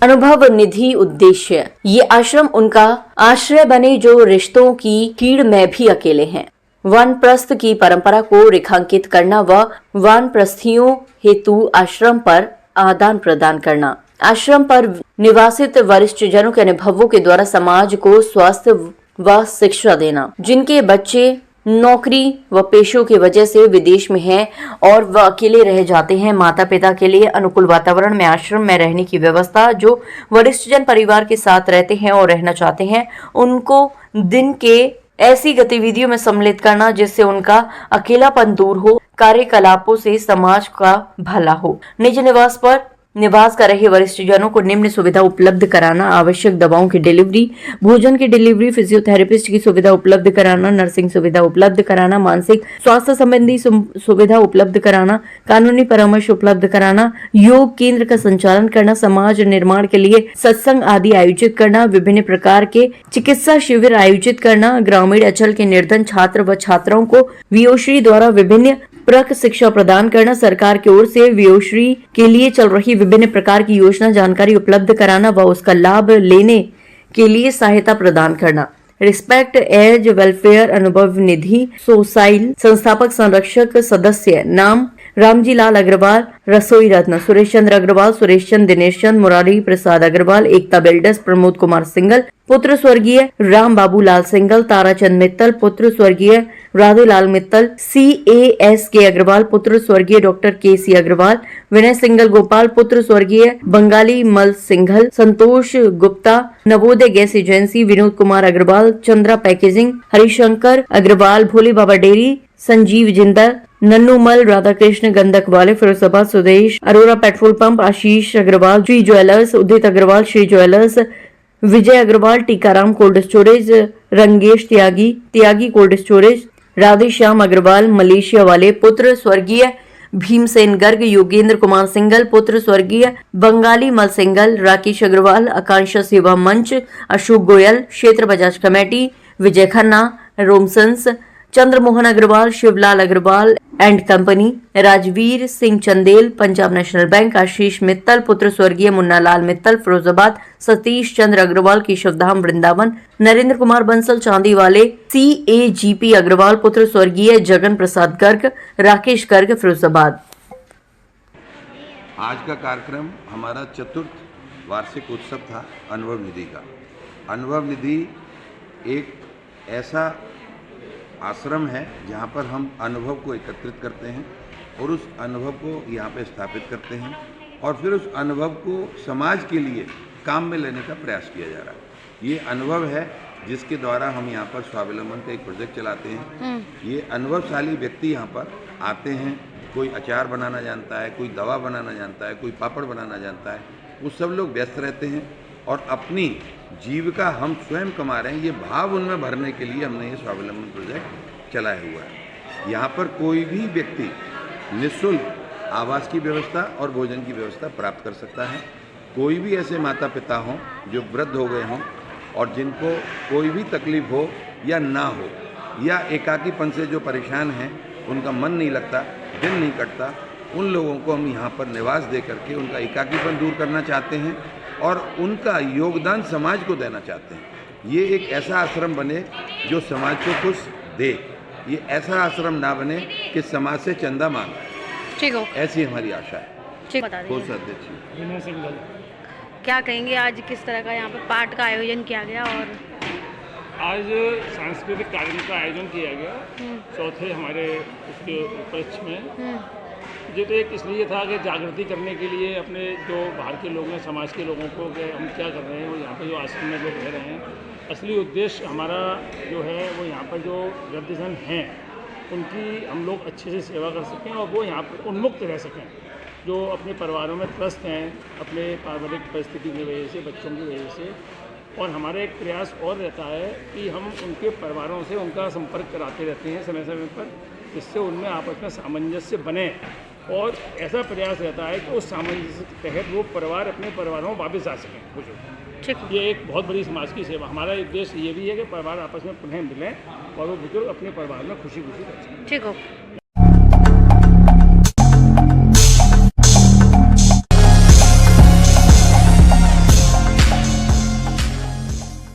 अनुभव निधि उद्देश्य, ये आश्रम उनका आश्रय बने जो रिश्तों की कीड़ में भी अकेले हैं। वानप्रस्थ की परंपरा को रेखांकित करना व वानप्रस्थियों हेतु आश्रम पर आदान प्रदान करना। आश्रम पर निवासित वरिष्ठ जनों के अनुभवों के द्वारा समाज को स्वास्थ्य व शिक्षा देना। जिनके बच्चे नौकरी व पेशों की वजह से विदेश में हैं और वह अकेले रह जाते हैं, माता पिता के लिए अनुकूल वातावरण में आश्रम में रहने की व्यवस्था, जो वरिष्ठ जन परिवार के साथ रहते हैं और रहना चाहते हैं, उनको दिन के ऐसी गतिविधियों में सम्मिलित करना जिससे उनका अकेलापन दूर हो, कार्यकलापों से समाज का भला हो। निज निवास पर निवास कर रहे वरिष्ठ जनों को निम्न सुविधा उपलब्ध कराना: आवश्यक दवाओं की डिलीवरी, भोजन की डिलीवरी, फिजियोथेरेपिस्ट की सुविधा उपलब्ध कराना, नर्सिंग सुविधा उपलब्ध कराना, मानसिक स्वास्थ्य संबंधी सुविधा उपलब्ध कराना, कानूनी परामर्श उपलब्ध कराना, योग केंद्र का संचालन करना, समाज निर्माण के लिए सत्संग आदि आयोजित करना, विभिन्न प्रकार के चिकित्सा शिविर आयोजित करना, ग्रामीण अंचल के निर्धन छात्र व छात्राओं को वीओश्री द्वारा विभिन्न प्रक शिक्षा प्रदान करना, सरकार की ओर से वीओश्री के लिए चल रही विभिन्न प्रकार की योजना जानकारी उपलब्ध कराना व उसका लाभ लेने के लिए सहायता प्रदान करना। रिस्पेक्ट एज वेलफेयर अनुभव निधि सोसाइल संस्थापक संरक्षक सदस्य: नाम रामजी लाल अग्रवाल, रसोई रत्न सुरेश चंद्र अग्रवाल, सुरेश चंद्र, दिनेश चंद्र, मुरारी प्रसाद अग्रवाल, एकता बिल्डर्स प्रमोद कुमार सिंगल, पुत्र स्वर्गीय राम बाबू लाल सिंगल, ताराचंद मित्तल, पुत्र स्वर्गीय राधे लाल मित्तल, CAS के अग्रवाल, पुत्र स्वर्गीय डॉक्टर KC अग्रवाल, विनय सिंगल गोपाल, पुत्र स्वर्गीय Bangali Mal Singhal, Santosh Gupta, Navodaya gas agency, Vinod Kumar Agarwal, Chandra packaging, Harishankar Agarwal, Bhole Baba dairy, Sanjeev Jindal, Nannumal, Radhakrishna गंधक वाले, Firozabad Sudesh, Arora petrol pump, Ashish Agarwal, Shri jewellers, Udit Agarwal, Shri jewellers, Vijay Agarwal, Tikaram cold storage, Rangesh Tyagi cold storage, Radhe Shyam Agarwal, Malaysia वाले, पुत्र स्वर्गीय भीमसेन गर्ग, योगेंद्र कुमार सिंगल, पुत्र स्वर्गीय बंगाली मल सिंगल, राकेश अग्रवाल, आकांक्षा सेवा मंच, अशोक गोयल, क्षेत्र Bajaj committee, Vijay Khanna, Romsons, Chandramohan Agarwal, Shivlal Agarwal and company, Rajveer Singh Chandel, Punjab national bank, Ashish Mittal, पुत्र स्वर्गीय मुन्ना लाल मित्तल, फिरोजाबाद, सतीश चंद्र अग्रवाल, केशवधाम वृंदावन, नरेंद्र कुमार बंसल, चांदी वाले, CAGP अग्रवाल, पुत्र स्वर्गीय जगन प्रसाद गर्ग, राकेश गर्ग, फिरोजाबाद। आज का कार्यक्रम हमारा चतुर्थ वार्षिक उत्सव था अनुभव निधि का। अनुभव निधि एक ऐसा आश्रम है जहाँ पर हम अनुभव को एकत्रित करते हैं और उस अनुभव को यहाँ पे स्थापित करते हैं और फिर उस अनुभव को समाज के लिए काम में लेने का प्रयास किया जा रहा है। ये अनुभव है जिसके द्वारा हम यहाँ पर स्वावलंबन का एक प्रोजेक्ट चलाते हैं। ये अनुभवशाली व्यक्ति यहाँ पर आते हैं, कोई अचार बनाना जानता है, कोई दवा बनाना जानता है, कोई पापड़ बनाना जानता है, वो सब लोग व्यस्त रहते हैं और अपनी जीविका हम स्वयं कमा रहे हैं, ये भाव उनमें भरने के लिए हमने ये स्वावलंबन प्रोजेक्ट चलाया हुआ है। यहाँ पर कोई भी व्यक्ति निःशुल्क आवास की व्यवस्था और भोजन की व्यवस्था प्राप्त कर सकता है। कोई भी ऐसे माता पिता हों जो वृद्ध हो गए हों और जिनको कोई भी तकलीफ हो या ना हो या एकाकीपन से जो परेशान हैं, उनका मन नहीं लगता, दिन नहीं कटता, उन लोगों को हम यहाँ पर निवास दे करके उनका एकाकीपन दूर करना चाहते हैं और उनका योगदान समाज को देना चाहते हैं। ये एक ऐसा आश्रम बने जो समाज को कुछ दे, ये ऐसा आश्रम ना बने कि समाज से चंदा मांगे। ठीक हो, ऐसी हमारी आशा है। ठीक, बता दीजिए। क्या कहेंगे, आज किस तरह का यहाँ पर पाठ का आयोजन किया गया? और आज सांस्कृतिक कार्यक्रम का आयोजन किया गया चौथे हमारे उसके उपलक्ष्य में। जो तो एक इसलिए था कि जागृति करने के लिए अपने जो बाहर के लोग हैं, समाज के लोगों को कि हम क्या कर रहे हैं और यहाँ पर जो आश्रम में लोग रह रहे हैं, असली उद्देश्य हमारा जो है वो यहाँ पर जो वृद्धजन हैं उनकी हम लोग अच्छे से सेवा कर सकें और वो यहाँ पर उन्मुक्त रह सकें, जो अपने परिवारों में त्रस्त हैं अपने पारिवारिक परिस्थिति की वजह से, बच्चों की वजह से। और हमारा एक प्रयास और रहता है कि हम उनके परिवारों से उनका संपर्क कराते रहते हैं समय समय पर, जिससे उनमें आपस में सामंजस्य बने और ऐसा प्रयास रहता है कि उस सामंजस्य के तहत वो परिवार अपने परिवारों में वापस आ सकें। बुजुर्ग, ठीक, ये एक बहुत बड़ी समाज की सेवा। हमारा उद्देश्य ये भी है कि परिवार आपस में पुनः मिलें और वो बुजुर्ग अपने परिवार में खुशी खुशी रह सकें। ठीक हो।